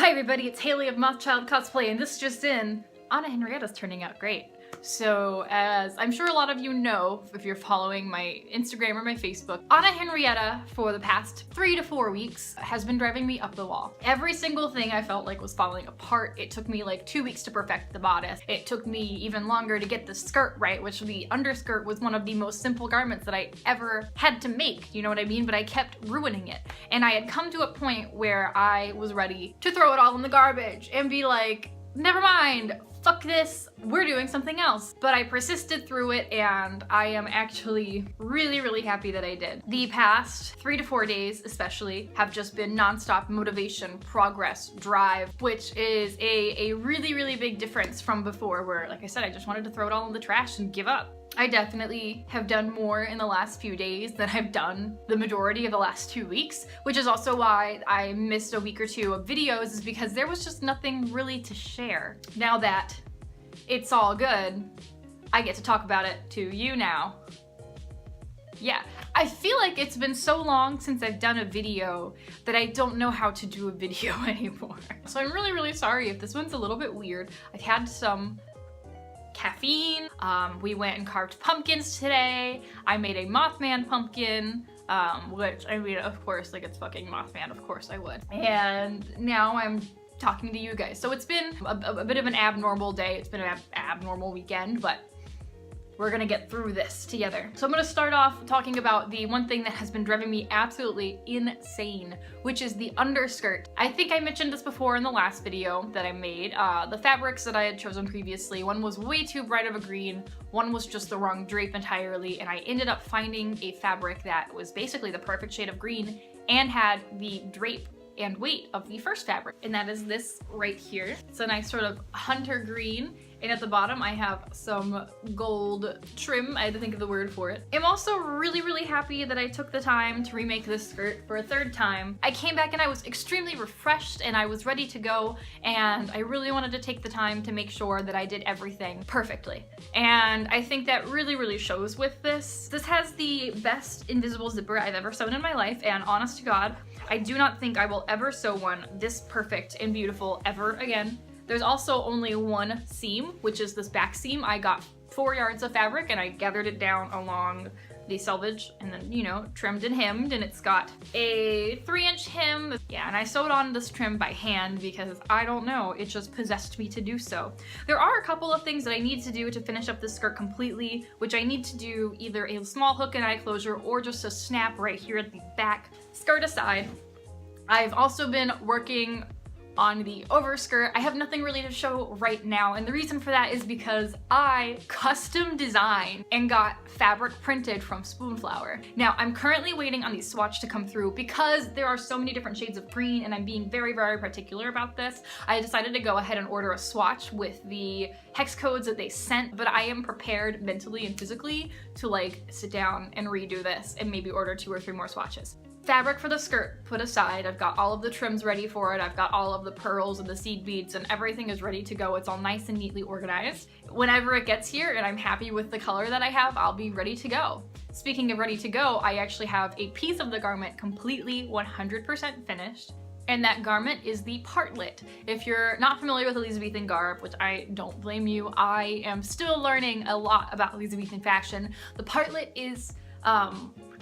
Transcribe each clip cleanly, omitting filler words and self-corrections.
Hi everybody, it's Haley of Mothchild Cosplay, and this just in, Anna Henrietta's turning out great. So as I'm sure a lot of you know, if you're following my Instagram or my Facebook, Anna Henrietta for the past 3 to 4 weeks has been driving me up the wall. Every single thing I felt like was falling apart. It took me like 2 weeks to perfect the bodice. It took me even longer to get the skirt right, which the underskirt was one of the most simple garments that I ever had to make, you know what I mean? But I kept ruining it. And I had come to a point where I was ready to throw it all in the garbage and be like, never mind, fuck this, we're doing something else. But I persisted through it, and I am actually really happy that I did. The past 3 to 4 days especially have just been nonstop motivation, progress, drive, which is a really big difference from before where, like I said, I just wanted to throw it all in the trash and give up. I definitely have done more in the last few days than I've done the majority of the last 2 weeks, which is also why I missed a week or two of videos, is because there was just nothing really to share. Now that it's all good, I get to talk about it to you now. Yeah, I feel like it's been so long since I've done a video that I don't know how to do a video anymore. So I'm really sorry if this one's a little bit weird. I've had some caffeine. We went and carved pumpkins today. I made a Mothman pumpkin, which, I mean, of course, like, it's fucking Mothman, of course I would. And now I'm talking to you guys. So it's been a bit of an abnormal day. It's been an abnormal weekend, but we're gonna get through this together. So I'm gonna start off talking about the one thing that has been driving me absolutely insane, which is the underskirt. I think I mentioned this before in the last video that I made. The fabrics that I had chosen previously, one was way too bright of a green, one was just the wrong drape entirely, and I ended up finding a fabric that was basically the perfect shade of green and had the drape and weight of the first fabric, and that is this right here. It's a nice sort of hunter green, and at the bottom I have some gold trim. I had to think of the word for it. I'm also really happy that I took the time to remake this skirt for a third time. I came back and I was extremely refreshed and I was ready to go, and I really wanted to take the time to make sure that I did everything perfectly. And I think that really shows with this. This has the best invisible zipper I've ever sewn in my life, and honest to God, I do not think I will ever sew one this perfect and beautiful ever again. There's also only one seam, which is this back seam. I got 4 yards of fabric and I gathered it down along the selvage and then, you know, trimmed and hemmed, and it's got a 3-inch hem. Yeah, and I sewed on this trim by hand because I don't know, it just possessed me to do so. There are a couple of things that I need to do to finish up this skirt completely, which I need to do either a small hook and eye closure or just a snap right here at the back. Skirt aside, I've also been working on the overskirt. I have nothing really to show right now, and the reason for that is because I custom designed and got fabric printed from Spoonflower. Now, I'm currently waiting on the swatch to come through because there are so many different shades of green, and I'm being very particular about this. I decided to go ahead and order a swatch with the hex codes that they sent, but I am prepared mentally and physically to like sit down and redo this and maybe order 2 or 3 more swatches. Fabric for the skirt put aside, I've got all of the trims ready for it, I've got all of the pearls and the seed beads, and everything is ready to go. It's all nice and neatly organized. Whenever it gets here and I'm happy with the color that I have, I'll be ready to go. Speaking of ready to go, I actually have a piece of the garment completely 100% finished, and that garment is the partlet. If you're not familiar with Elizabethan garb, which I don't blame you, I am still learning a lot about Elizabethan fashion. The partlet is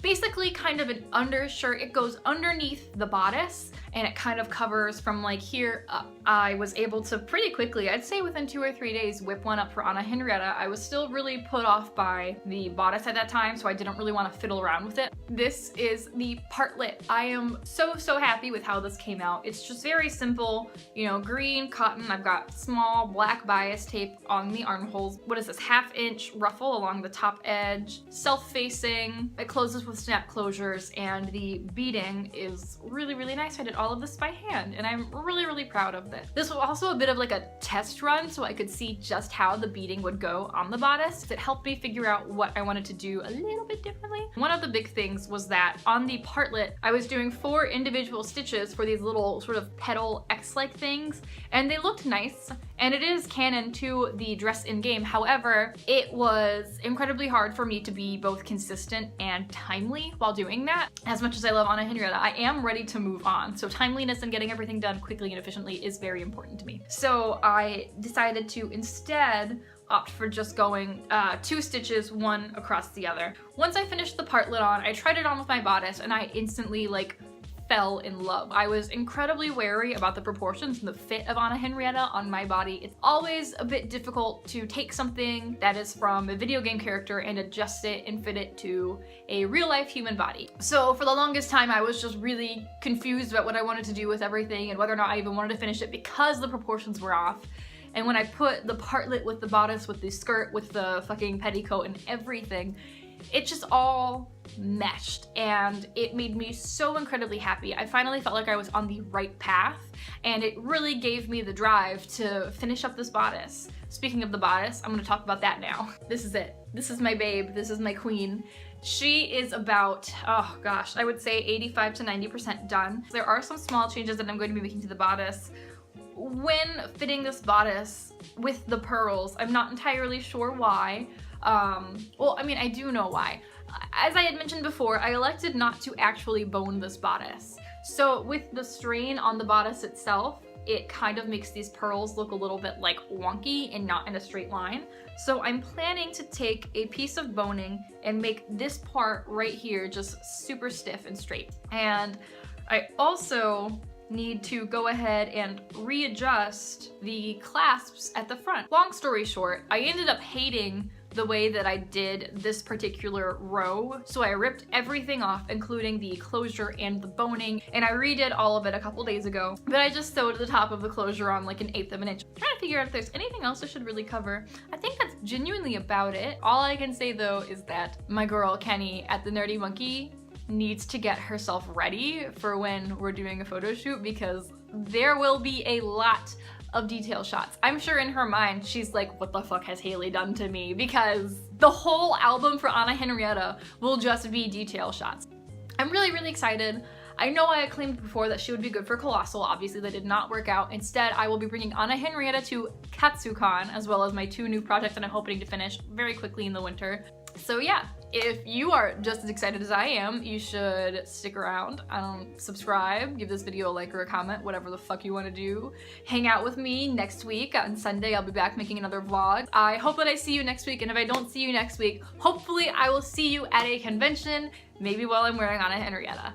basically kind of an undershirt. It goes underneath the bodice and it kind of covers from like here up. I was able to pretty quickly, I'd say within 2 or 3 days, whip one up for Anna Henrietta. I was still really put off by the bodice at that time, so I didn't really want to fiddle around with it. This is the partlet. I am so happy with how this came out. It's just very simple, you know, green cotton. I've got small black bias tape on the armholes. What is this, 1/2-inch ruffle along the top edge, self-facing. It closes with snap closures, and the beading is really nice. I did all of this by hand, and I'm really proud of this. This was also a bit of like a test run so I could see just how the beading would go on the bodice. It helped me figure out what I wanted to do a little bit differently. One of the big things things was that on the partlet, I was doing 4 individual stitches for these little sort of petal X-like things, and they looked nice, and it is canon to the dress in game. However, it was incredibly hard for me to be both consistent and timely while doing that. As much as I love Anna Henrietta, I am ready to move on. So timeliness and getting everything done quickly and efficiently is very important to me. So I decided to instead opt for just going 2 stitches, one across the other. Once I finished the partlet on, I tried it on with my bodice and I instantly fell in love. I was incredibly wary about the proportions and the fit of Anna Henrietta on my body. It's always a bit difficult to take something that is from a video game character and adjust it and fit it to a real life human body. So for the longest time, I was just really confused about what I wanted to do with everything and whether or not I even wanted to finish it because the proportions were off. And when I put the partlet with the bodice, with the skirt, with the fucking petticoat and everything, it just all meshed and it made me so incredibly happy. I finally felt like I was on the right path and it really gave me the drive to finish up this bodice. Speaking of the bodice, I'm gonna talk about that now. This is it. This is my babe. This is my queen. She is about, oh gosh, I would say 85 to 90% done. There are some small changes that I'm going to be making to the bodice. When fitting this bodice with the pearls, I'm not entirely sure why. Well, I mean, I do know why. As I had mentioned before, I elected not to actually bone this bodice. So with the strain on the bodice itself, it kind of makes these pearls look a little bit wonky and not in a straight line. So I'm planning to take a piece of boning and make this part right here just super stiff and straight. And I also need to go ahead and readjust the clasps at the front. Long story short, I ended up hating the way that I did this particular row, so I ripped everything off, including the closure and the boning, and I redid all of it a couple days ago. But I just sewed the top of the closure on 1/8 of an inch. I'm trying to figure out if there's anything else I should really cover. I think that's genuinely about it. All I can say though is that my girl Kenny at the Nerdy Monkey needs to get herself ready for when we're doing a photo shoot, because there will be a lot of detail shots. I'm sure in her mind she's like, what the fuck has Haley done to me? Because the whole album for Anna Henrietta will just be detail shots. I'm really, really excited. I know I had claimed before that she would be good for Colossal. Obviously that did not work out. Instead, I will be bringing Anna Henrietta to KatsuCon, as well as my 2 new projects that I'm hoping to finish very quickly in the winter. So yeah, if you are just as excited as I am, you should stick around, subscribe, give this video a like or a comment, whatever the fuck you want to do. Hang out with me next week. On Sunday, I'll be back making another vlog. I hope that I see you next week, and if I don't see you next week, hopefully I will see you at a convention, maybe while I'm wearing Anna Henrietta.